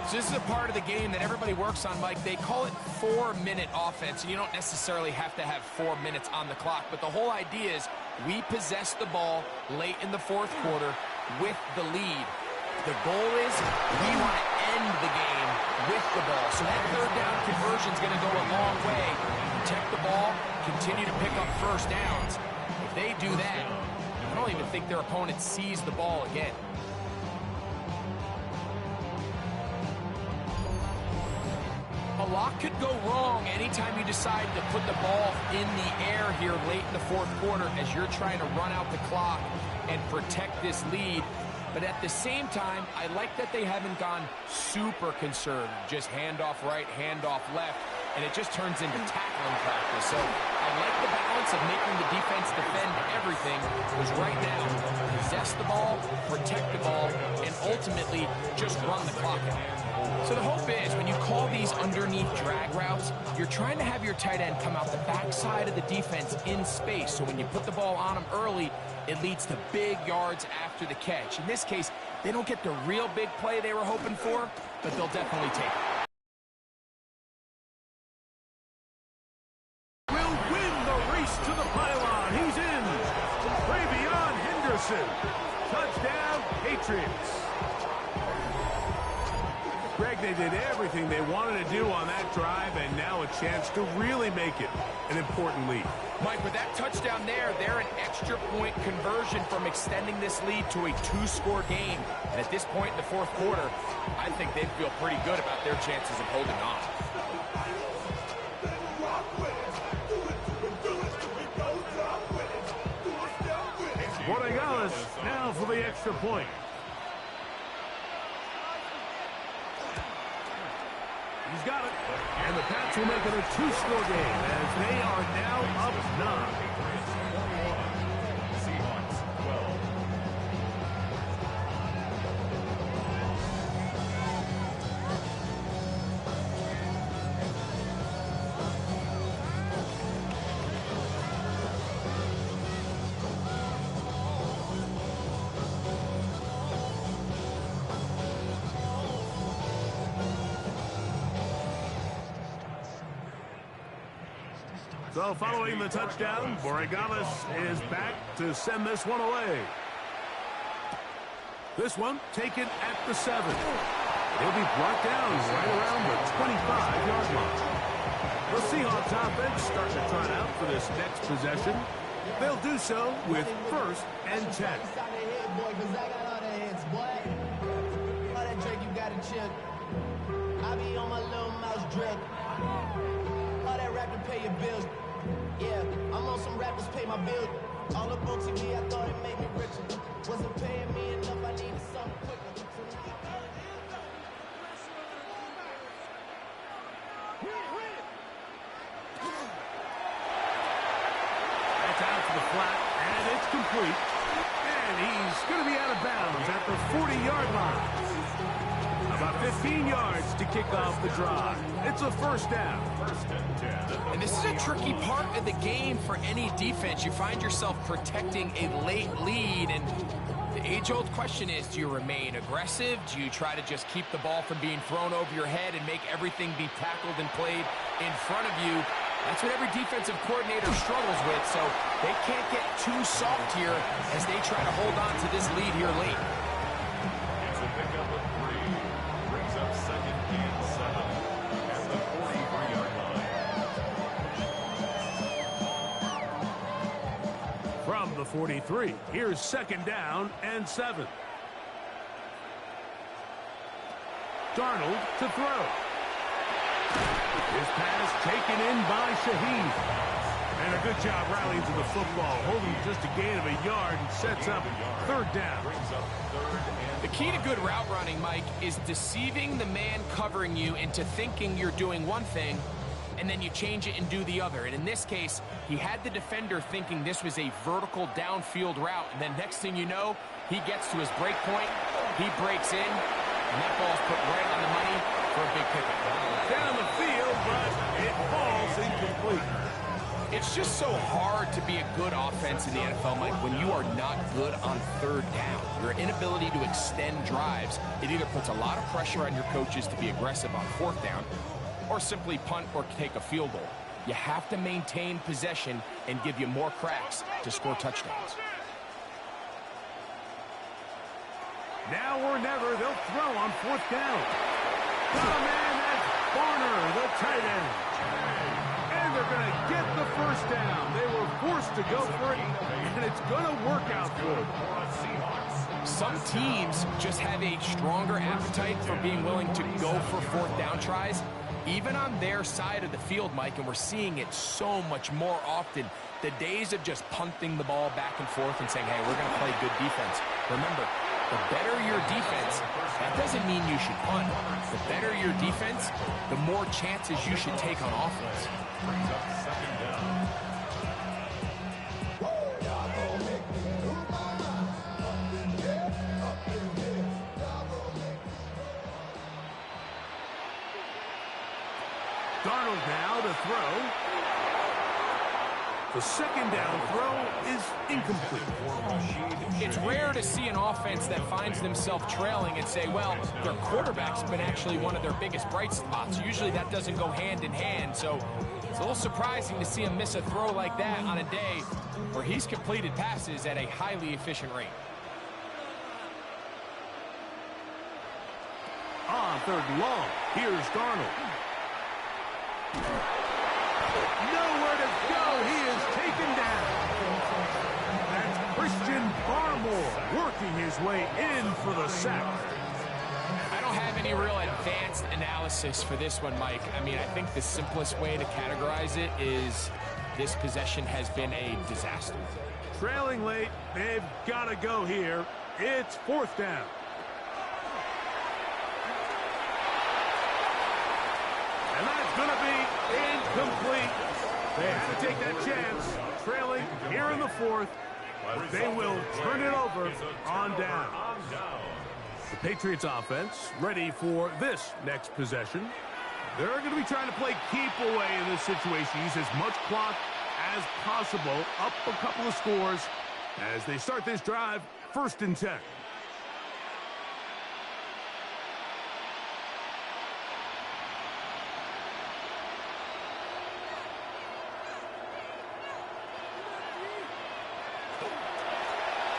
So this is a part of the game that everybody works on, Mike. They call it 4-minute offense, and you don't necessarily have to have 4 minutes on the clock. But the whole idea is we possess the ball late in the 4th quarter with the lead. The goal is we want to end the game with the ball. So that 3rd down conversion is going to go a long way. Protect the ball, continue to pick up 1st downs. If they do that, I don't even think their opponent sees the ball again. A lot could go wrong anytime you decide to put the ball in the air here late in the 4th quarter as you're trying to run out the clock and protect this lead. But at the same time, I like that they haven't gone super conservative. Just handoff right, handoff left, and it just turns into tackling practice. So I like the balance of making the defense defend everything, because right now, possess the ball, protect the ball, and ultimately just run the clock out. So the hope is when you call these underneath drag routes, you're trying to have your tight end come out the backside of the defense in space. So when you put the ball on them early, it leads to big yards after the catch. In this case, they don't get the real big play they were hoping for, but they'll definitely take it. Will win the race to the pylon. He's in. Ravion Henderson. Touchdown, Patriots. Greg, they did everything they wanted to do on that drive, and now a chance to really make it an important lead. Mike, with that touchdown there, they're an extra point conversion from extending this lead to a 2-score game. And at this point in the 4th quarter, I think they feel pretty good about their chances of holding on. Borregales now for the extra point. He's got it. And the Pats will make it a two-score game as they are now up 9. Seahawks 12. So following the touchdown, Borregales is back to send this one away. This one taken at the 7. He'll be brought down right around the 25-yard line. The Seahawks offense starting to trot out for this next possession. They'll do so with 1st and 10. I be on my little mouse drip. All that rap to pay your bills. Yeah, I'm on some rappers pay my bills. All up on TV, I thought it made me richer. Wasn't paying me enough, I needed something quicker. That's out to the flat, and it's complete. And he's going to be out of bounds at the 40-yard line. About 15 yards to kick off the drive. It's a 1st down. 1st and 10. And this is a tricky part of the game for any defense. You find yourself protecting a late lead, and the age-old question is, do you remain aggressive? Do you try to just keep the ball from being thrown over your head and make everything be tackled and played in front of you? That's what every defensive coordinator struggles with, so they can't get too soft here as they try to hold on to this lead here late. It's a pickup of 3. Brings up 2nd and 7 at the 43-yard line. From the 43, here's 2nd down and 7. Darnold to throw. His pass taken in by Shaheed. And a good job rallying to the football, holding just a gain of a yard and sets up 3rd down. Brings up 3rd and The key to good route running, Mike, is deceiving the man covering you into thinking you're doing one thing, and then you change it and do the other. And in this case, he had the defender thinking this was a vertical downfield route, and then next thing you know, he gets to his break point, he breaks in, and that ball's put right on the money for a big pickup. Down the field, but it falls incomplete. It's just so hard to be a good offense in the NFL, Mike, when you are not good on 3rd down. Your inability to extend drives, it either puts a lot of pressure on your coaches to be aggressive on 4th down, or simply punt or take a field goal. You have to maintain possession and give you more cracks to score touchdowns. Now or never, they'll throw on 4th down. Oh, man, that's Barner, the tight end. And they're going to get the 1st down. They were forced to go for it, and it's going to work out for them. Some teams just have a stronger appetite for being willing to go for 4th down tries, even on their side of the field, Mike, and we're seeing it so much more often. The days of just punting the ball back and forth and saying, hey, we're going to play good defense. Remember, the better your defense, that doesn't mean you should punt. The better your defense, the more chances you should take on offense. Brings up 2nd down. Darnold now to throw. The 2nd down throw is incomplete. It's rare to see an offense that finds themselves trailing and say, well, their quarterback's been actually one of their biggest bright spots. Usually that doesn't go hand in hand, so it's a little surprising to see him miss a throw like that on a day where he's completed passes at a highly efficient rate. On 3rd and long, here's Darnold. Nowhere to go. He is taken down. That's Christian Barmore working his way in for the sack. I don't have any real advanced analysis for this one, Mike. I mean, I think the simplest way to categorize it is this possession has been a disaster. Trailing late, they've got to go here. It's fourth down. And that's going to be incomplete. They had to take that chance, trailing here in the fourth. But they will turn it over on down. The Patriots offense ready for this next possession. They're going to be trying to play keep away in this situation. Use as much clock as possible, up a couple of scores as they start this drive, 1st and 10.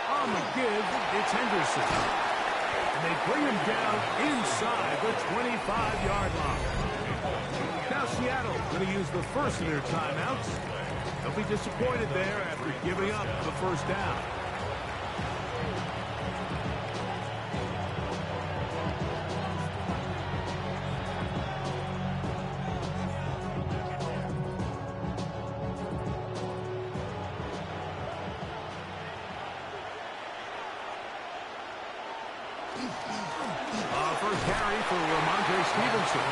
On the give, it's Henderson. And they bring him down inside the 25-yard line. Now Seattle going to use the first of their timeouts. They'll be disappointed there after giving up the first down. First carry for Ramondre Stevenson.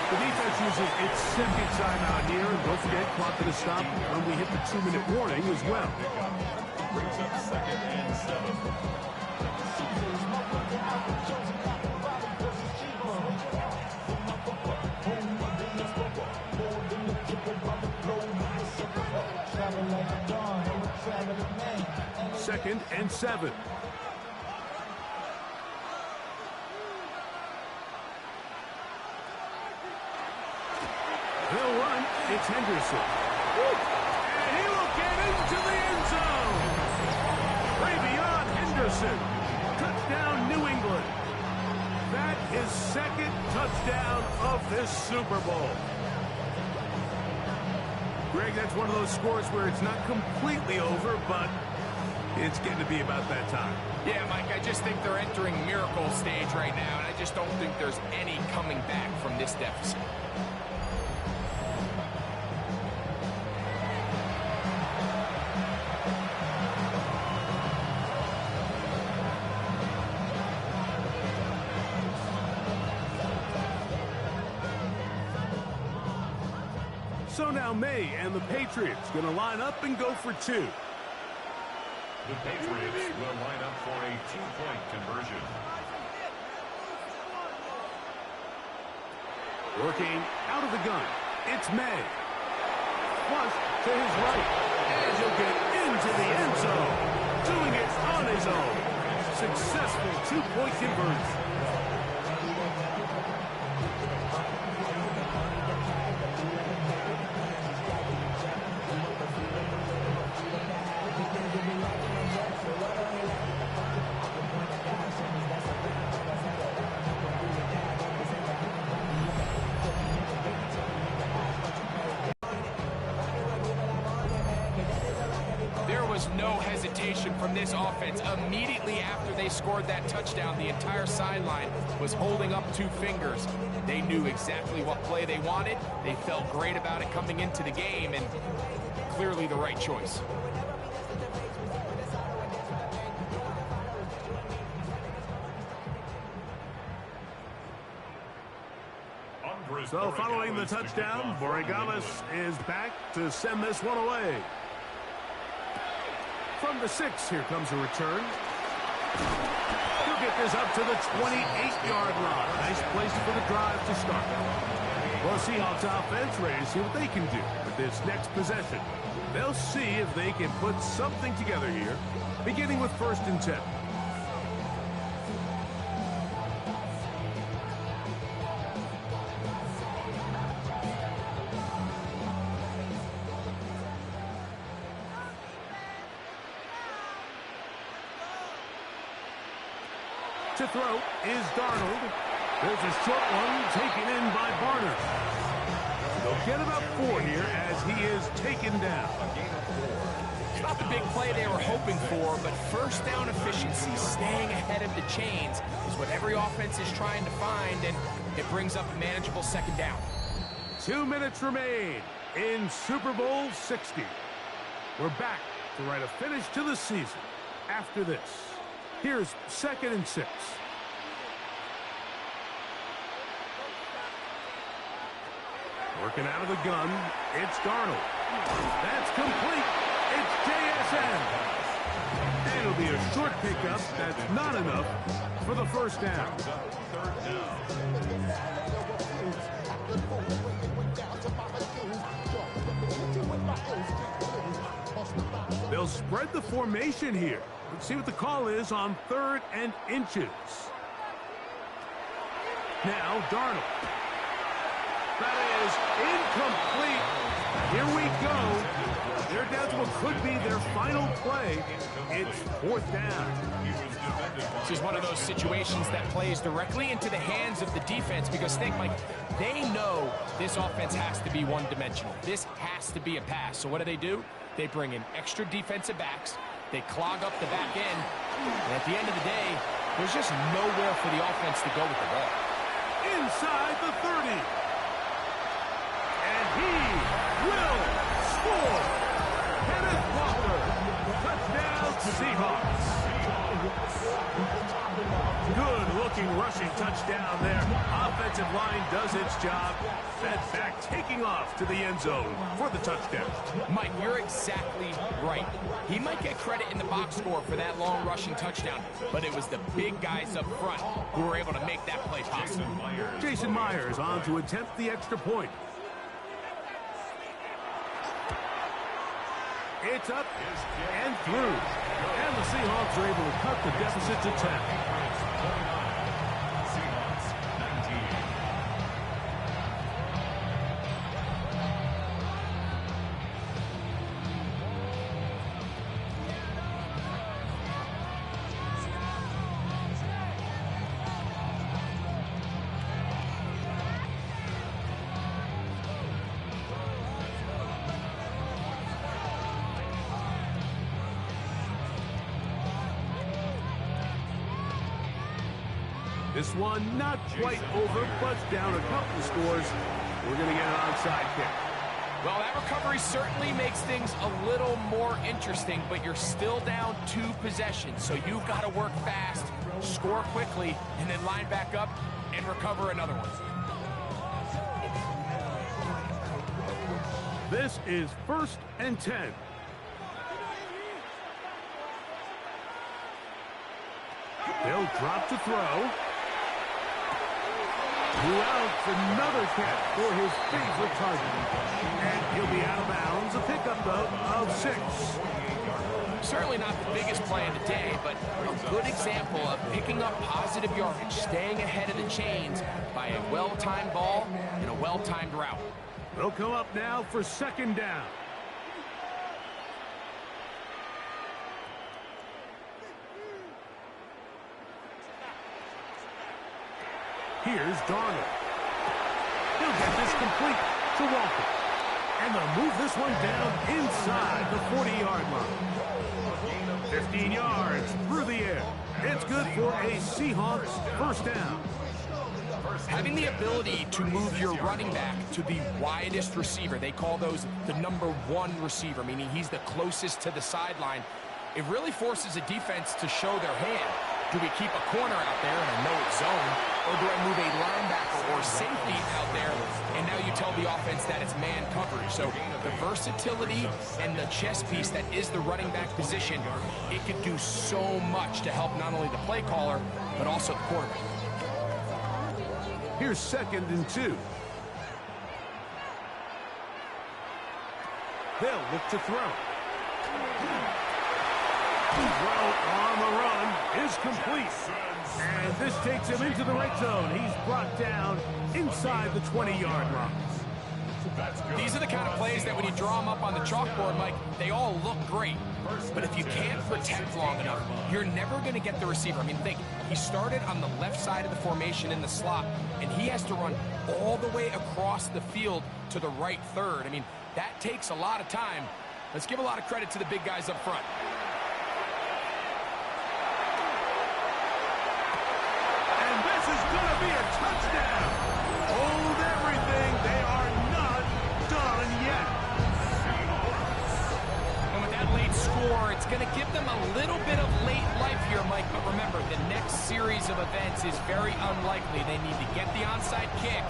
The defense uses its second timeout here. And don't forget, clock to the stop when we hit the 2-minute warning as well. Brings up 2nd and 7. Second and 7. He'll run. It's Henderson. And he will get into the end zone. Way beyond Henderson. Touchdown, New England. That is 2nd touchdown of this Super Bowl. Greg, that's one of those scores where it's not completely over, but it's getting to be about that time. Yeah, Mike, I just think they're entering miracle stage right now, and I just don't think there's any coming back from this deficit. So now May and the Patriots going to line up and go for 2. The Patriots will line up for a 2-point conversion. Working out of the gun, it's May. Flush to his right, and he'll get into the end zone. Doing it on his own. Successful 2-point conversion. No hesitation from this offense. Immediately after they scored that touchdown, the entire sideline was holding up 2 fingers. They knew exactly what play they wanted. They felt great about it coming into the game, and clearly the right choice. So following the touchdown, Borregales is back to send this one away. From the 6, here comes a return. He'll get this up to the 28-yard line. Nice place for the drive to start. Well, Seahawks offense ready to see what they can do with this next possession. They'll see if they can put something together here, beginning with 1st and 10. To throw is Darnold. There's a short one taken in by Barner. They'll get about 4 here as he is taken down. It's not the big play they were hoping for, but first down efficiency, staying ahead of the chains, is what every offense is trying to find, and it brings up a manageable 2nd down. 2 minutes remain in Super Bowl 60. We're back to write a finish to the season after this. Here's 2nd and 6. Working out of the gun, it's Darnold. That's complete. It's JSN. And it'll be a short pickup. That's not enough for the first down. They'll spread the formation here. Let's see what the call is on 3rd and inches. Now, Darnold. That is incomplete. Here we go. They're down to what could be their final play. It's 4th down. This is one of those situations that plays directly into the hands of the defense because think, Mike, they know this offense has to be one-dimensional. This has to be a pass. So what do? They bring in extra defensive backs. They clog up the back end. And at the end of the day, there's just nowhere for the offense to go with the ball. Inside the 30. And he will score. Kenneth Walker. Touchdown, Seahawks. Good-looking rushing touchdown there. Offensive line does its job. Fed back taking off to the end zone for the touchdown. Mike, you're exactly right. He might get credit in the box score for that long rushing touchdown, but it was the big guys up front who were able to make that play possible. Jason Myers on to attempt the extra point. It's up and through. And the Seahawks are able to cut the deficit to 10. Seahawks 19. This one not quite over, but down a couple of scores. We're going to get an onside kick. Well, that recovery certainly makes things a little more interesting, but you're still down 2 possessions, so you've got to work fast, score quickly, and then line back up and recover another one. This is 1st and 10. They'll drop to throw. Louds another catch for his favorite target. And he'll be out of bounds. A pickup, though, of 6. Certainly not the biggest play of the day, but a good example of picking up positive yardage, staying ahead of the chains by a well-timed ball and a well-timed route. They'll come up now for 2nd down. Here's Darnold. He'll get this complete to Walker. And they'll move this one down inside the 40-yard line. 15 yards through the air. It's good for a Seahawks 1st down. Having the ability to move your running back to the widest receiver, they call those the #1 receiver, meaning he's the closest to the sideline, it really forces a defense to show their hand. Do we keep a corner out there in a no zone, or do I move a linebacker or safety out there, and now you tell the offense that it's man coverage? So the versatility and the chess piece that is the running back position, it can do so much to help not only the play caller, but also the quarterback. Here's 2nd and 2. They'll look to throw. Throw on the run is complete. And this takes him into the red zone. He's brought down inside the 20-yard line. These are the kind of plays that when you draw them up on the chalkboard, Mike, they all look great. But if you can't protect long enough, you're never going to get the receiver. I mean, think, he started on the left side of the formation in the slot, and he has to run all the way across the field to the right third. I mean, that takes a lot of time. Let's give a lot of credit to the big guys up front. And this is going to be a touchdown. Hold everything. They are not done yet. And with score. It's going to give them a little bit of late life here, Mike. But remember, the next series of events is very unlikely. They need to get the onside kick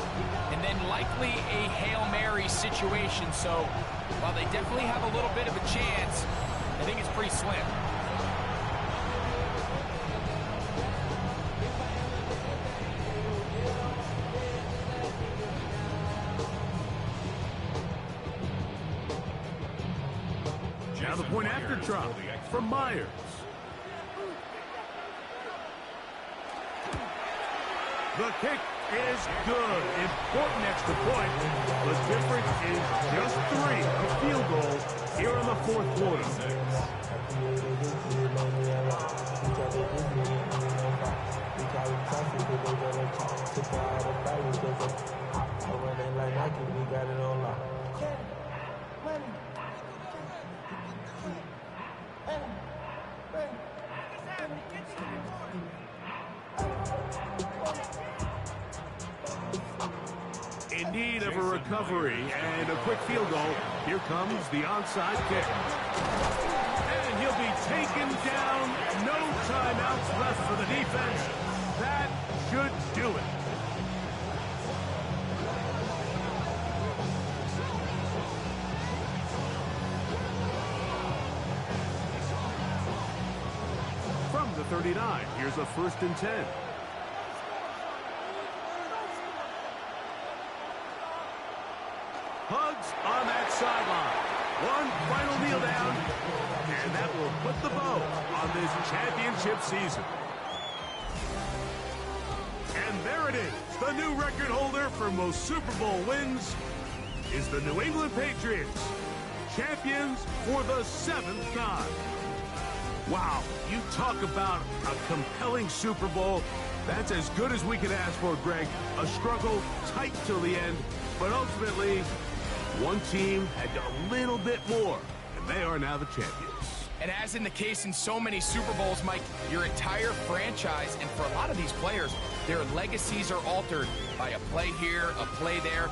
and then likely a Hail Mary situation. So while they definitely have a little bit of a chance, I think it's pretty slim. Now the point after drop from Myers. The kick is good. Important extra point. The difference is just 3. A field goal here in the fourth quarter. In need of a recovery and a quick field goal. Here comes the onside kick. And he'll be taken down. No timeouts left for the defense. That should do it. From the 39, here's a 1st and 10. Hugs on that sideline. One final kneel down, and that will put the bow on this championship season. And there it is. The new record holder for most Super Bowl wins is the New England Patriots, champions for the 7th time. Wow, you talk about a compelling Super Bowl. That's as good as we could ask for, Greg. A struggle tight till the end, but ultimately, one team had a little bit more, and they are now the champions. And as in the case in so many Super Bowls, Mike, your entire franchise, and for a lot of these players, their legacies are altered by a play here, a play there.